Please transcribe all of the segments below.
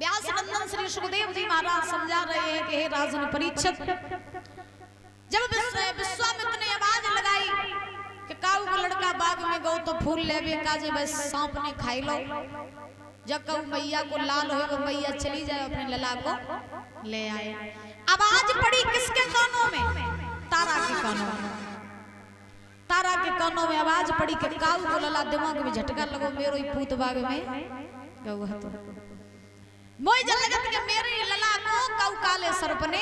व्यास नंदन श्री सुखदेव जी महाराज समझा रहे हैं कि हे राजन परीक्षित, जब विश्वामित्र ने आवाज लगाई कि काऊ का लड़का बाग में गो तो फूल लेवे काजे बस सांप ने खाई लो। जब कऊ मैया को लाल हो मैया चली जाए अपने लला को ले आए। आवाज पड़ी किसके कानों में? तारा के कानों में। तारा के कानों में आवाज पड़ी कि काऊ को लला दिमाग में झटका लगो मेरो ही पूत बाग में गऊ है तो मोई जल लगत के मेरे लला को काऊ काले सर्प ने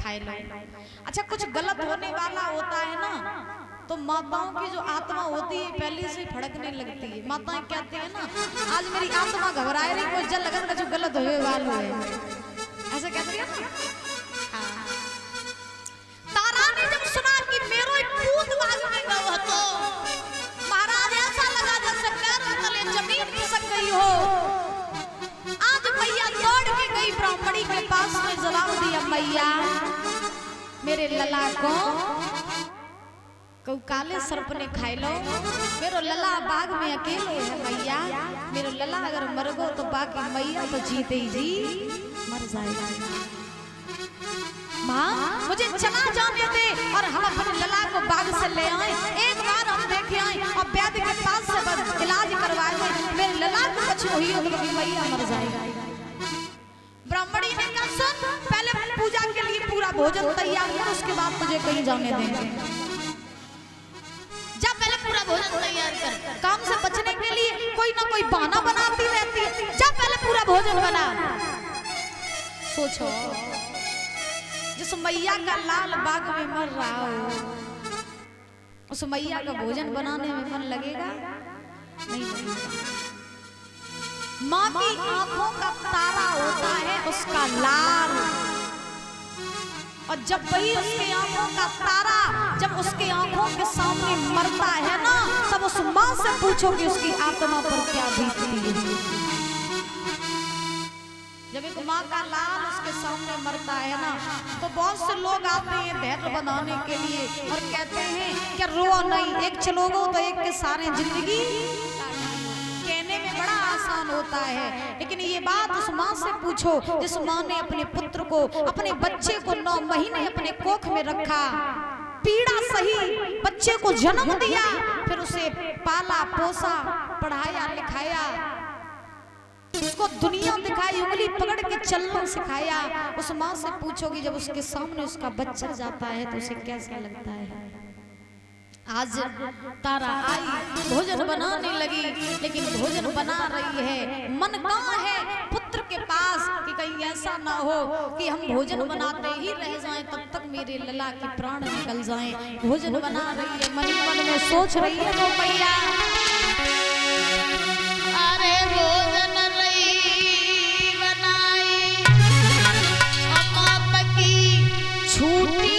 खाए लो। अच्छा कुछ गलत होने वाला होता है ना तो माताओं की जो आत्मा होती है पहले से फड़कने लगती है। माताएं कहती है ना आज मेरी आत्मा घबराए रही, कोई जल लगत का जो गलत होने वाला है ऐसा कहती है ना। हाँ। तारा ने जब सुना कि मेरो पूत बाग में गयो तो महाराज ऐसा लगा जैसे पैरों तले जमीन खिसक गई हो। आज मैया दौड़ के गई ब्राह्मणी के पास में जवाब दिया, मैया मेरे लला को कऊ काले सर्प ने खाए लो, मेरो लला बाग में अकेले है मैया, मेरो लला अगर मर गो तो बाकी मैया तो जीते ही जी मर जाएगा। माँ मुझे चला जाने दे और हम अपने लला को बाग से ले आए, एक बार हम देखे आए और वैद्य के पास से बस इलाज करवाए, मेरे लला को कुछ हुई हो तो मैया मर जाएगा। ब्राह्मणी ने कहा सुन पहले पूजा के लिए पूरा भोजन तैयार कर उसके बाद तुझे कहीं जाने देंगे। जब पहले पूरा भोजन तैयार कर, काम से बचने के लिए कोई ना कोई बहाना बनाती रहती है। जब पहले पूरा भोजन बना। सोचो जिस मैया का लाल बाग में मर रहा हो उस मैया का भोजन बनाने में मन लगेगा? नहीं लगेगा। माँ की आंखों का तारा होता है उसका लाल, और जब वही उसके आंखों का तारा जब उसके आंखों के सामने मरता है ना तब उस माँ से पूछो कि उसकी आत्मा पर क्या बीतती है। जब एक माँ का लाल उसके सामने मरता है ना तो बहुत से लोग आते हैं धैर्य बनाने के लिए और कहते हैं कि रो नहीं, एक चलोगो तो एक के सारे जिंदगी। कहने में बड़ा आसान होता है लेकिन ये बात उस माँ से पूछो जिस माँ ने अपने पुत्र को अपने बच्चे को 9 महीने अपने कोख में रखा, पीड़ा सही बच्चे को जन्म दिया, फिर उसे पाला पोसा पढ़ाया लिखाया, उसको दुनिया दिखाई, उंगली पकड़ के चलना सिखाया। उस माँ से पूछोगी जब उसके सामने उसका बच्चा जाता है तो उसे कैसा लगता है। आज तारा आई भोजन बनाने लगी लेकिन भोजन बना रही है, मन कहाँ है पुत्र के पास कि कहीं ऐसा ना हो कि हम भोजन बनाते ही रह जाएं तब तक मेरे लला के प्राण निकल जाएं। भोजन बना रही है, मन ही मन में सोच रही है वो मैया अरे भोजन रही बनाई अम्मा की छूटी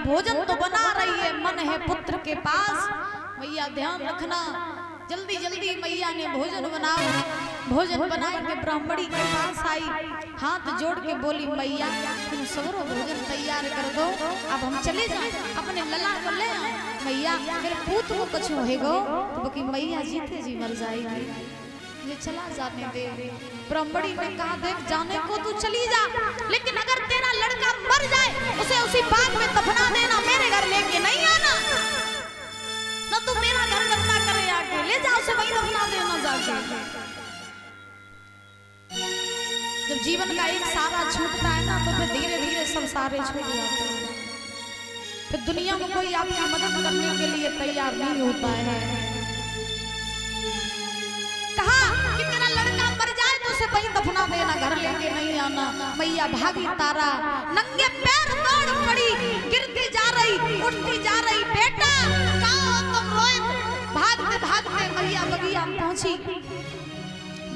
भोजन तो बना रही है, मन है पुत्र के पास। मैया ध्यान रखना, जल्दी जल्दी मैया ने भोजन बनाओ। भोजन बनाए के ब्राह्मणी के पास आई, हाथ जोड़ के बोली मैया तुम सवरो भोजन तैयार कर दो, अब हम चले जाए अपने लला को ले आए। मैया मेरे पूत को कुछ होएगो तो कि मैया जीते जी मर जाएगी, ये चला जाने दे। ब्राह्मणी ने कहा देख जाने को तू चली जा, लेकिन अगर तेरा लड़का मर जाए उसे उसी बाग में दफना देना, मेरे घर लेके नहीं आना। न तू मेरा घर गंदा करे आके, ले जा उसे वहीं दफना देना जाके। जब जीवन का एक सारा छूटता है ना तो फिर धीरे धीरे सब सारे छूट जाते हैं। फिर दुनिया में कोई आपकी मदद करने के लिए तैयार नहीं होता है। कहा कि तेरा लड़का मर जाए तो उसे वहीं दफना देना, घर लेके नहीं आना। मैया भागी तारा नंगे पैर दौड़ पड़ी, गिरती जा रही उठती जा रही। बेटा कहाँ हो तुम रोहित? भागते भागते मैया बगिया में पहुंची।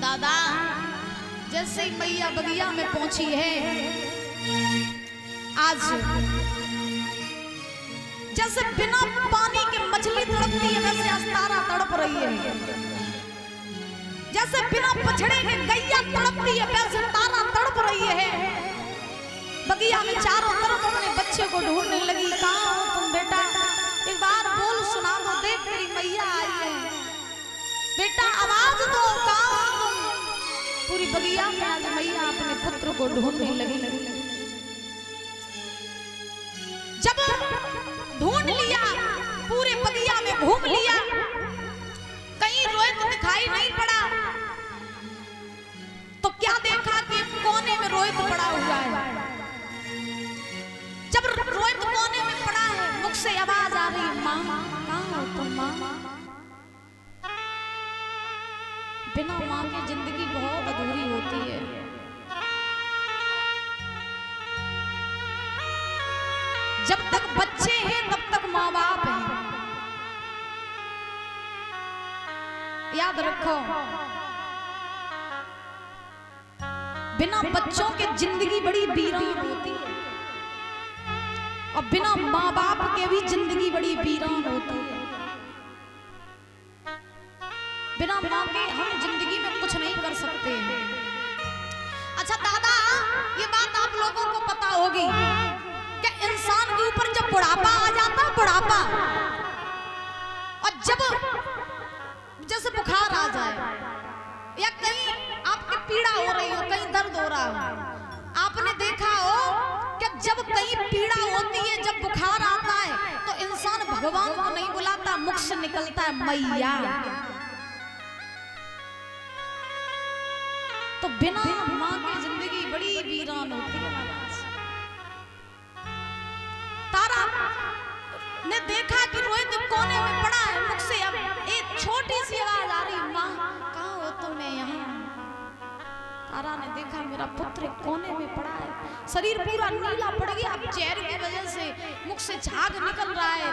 दादा जैसे ही मैया बगिया में पहुंची है, आज जैसे बिना पानी के मछली तड़पती है वैसे आज तारा तड़प रही है। जैसे बिना बछड़े के गैया तड़पती है वैसे तारा तड़प रही है। बगिया में चारों तरफ अपने बच्चे को ढूंढने लगी। कहाँ हो तुम बेटा? एक बार बोल सुना दो, देख तेरी मैया आई है। बेटा आवाज दो, कहाँ हो तुम? पूरी बगिया में आज मैया अपने पुत्र को ढूंढने लगी। जब ढूंढ लिया, पूरे बगिया में घूम लिया, कहीं रोहित दिखाई नहीं पड़ा, तो क्या देखा कि कोने में रोहित पड़ा हुआ है। जब रोहित कोने में पड़ा है, मुख से आवाज आ रही, माँ कहाँ हो तुम? माँ बिना माँ की जिंदगी बहुत अधूरी होती है। जब तक बच्चे हैं तब तक माँ बाप हैं, याद रखो। बिना बच्चों के जिंदगी बड़ी वीरान होती है, और बिना माँ बाप के भी जिंदगी बड़ी वीरान होती है। बिना माँ के हम जिंदगी में कुछ नहीं कर सकते हैं। अच्छा दादा, ये बात आप लोगों को पता होगी कि इंसान के ऊपर जब बुढ़ापा आ जाता है, बुढ़ापा, और जब जैसे बुखार आ जाए या कहीं आपकी पीड़ा हो रही हो, कहीं दर्द हो रहा हो, आपने देखा हो कि जब कहीं पीड़ा होती है, जब बुखार आता है तो इंसान भगवान को नहीं बुलाता, मुख से निकलता है मैया। तो बिना माँ की जिंदगी बड़ी वीरान होती है। तारा ने देखा कि रोहित कोने में पड़ा है, मुख से अब एक छोटी सी आवाज आ रही, माँ कहाँ हो तुम? मैं यहाँ। तारा ने देखा मेरा पुत्र कोने में पड़ा है, शरीर पूरा नीला पड़ गया, चेहरे की वजह से मुख से झाग निकल रहा है,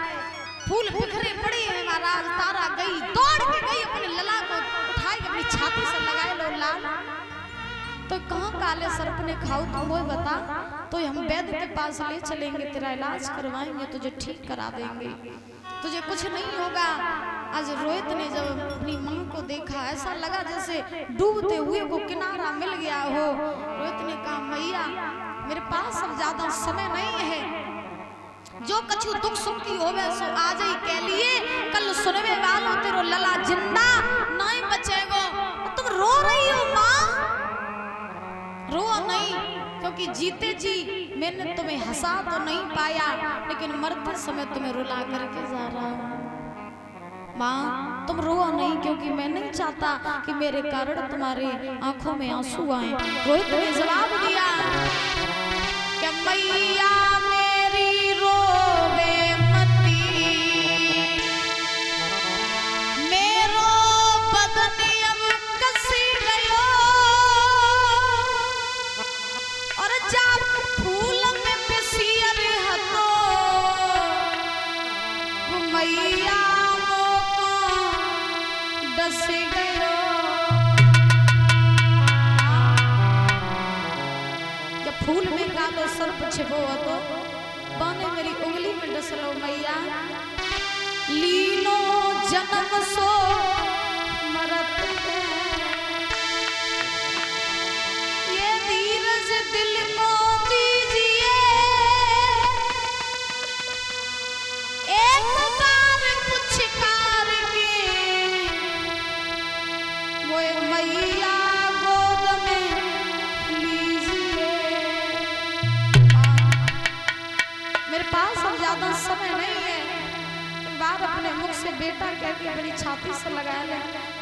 फूल बिखरे पड़े हैं। महाराज तारा गई, दौड़ के गई, अपने लला को उठाई, अपनी छाती से लगाए लो लाल। तो कहाँ काले सर्प ने खाओ तुम वो बता, तो हम वैद्य के पास ले चलेंगे, तेरा इलाज करवाएंगे, तुझे ठीक करा देंगे, तुझे कुछ नहीं होगा। आज रोहित ने जब अपनी माँ को देखा, ऐसा लगा जैसे डूबते हुए को किनारा मिल गया हो। रोहित ने कहा मैया मेरे पास अब ज्यादा समय नहीं है, जो कछु दुख सुख की होवे सो आज ही कह लिए, कल सुनवे वालो तेरो लला जिंदा नहीं बचेगो। तुम रो रही हो माँ? रो नहीं, क्योंकि जीते जी मैंने तुम्हें हंसा तो नहीं पाया, लेकिन मरते समय तुम्हें रुला करके जा रहा हूं। माँ तुम रो नहीं, क्योंकि मैं नहीं चाहता कि मेरे कारण तुम्हारे आंखों में आंसू आए। रोहित ने जवाब दिया कि मैया मेरी रोवे मती, मेरो बदन अब कसी गयो, और जा फूल में पिसियर हतो, मैया डस गयो। जब फूल में कालो सर्प छिपो तो बाने मेरी उंगली में डस लो मैया। जन्म सो मरत है। ये धीरज दिल को दीजिए, एक बार पुचकार के वो मैया गोद में लीजिए। मेरे पास अब ज्यादा समय नहीं है, एक बार अपने मुख से बेटा कह के बड़ी छाती से लगाया ले।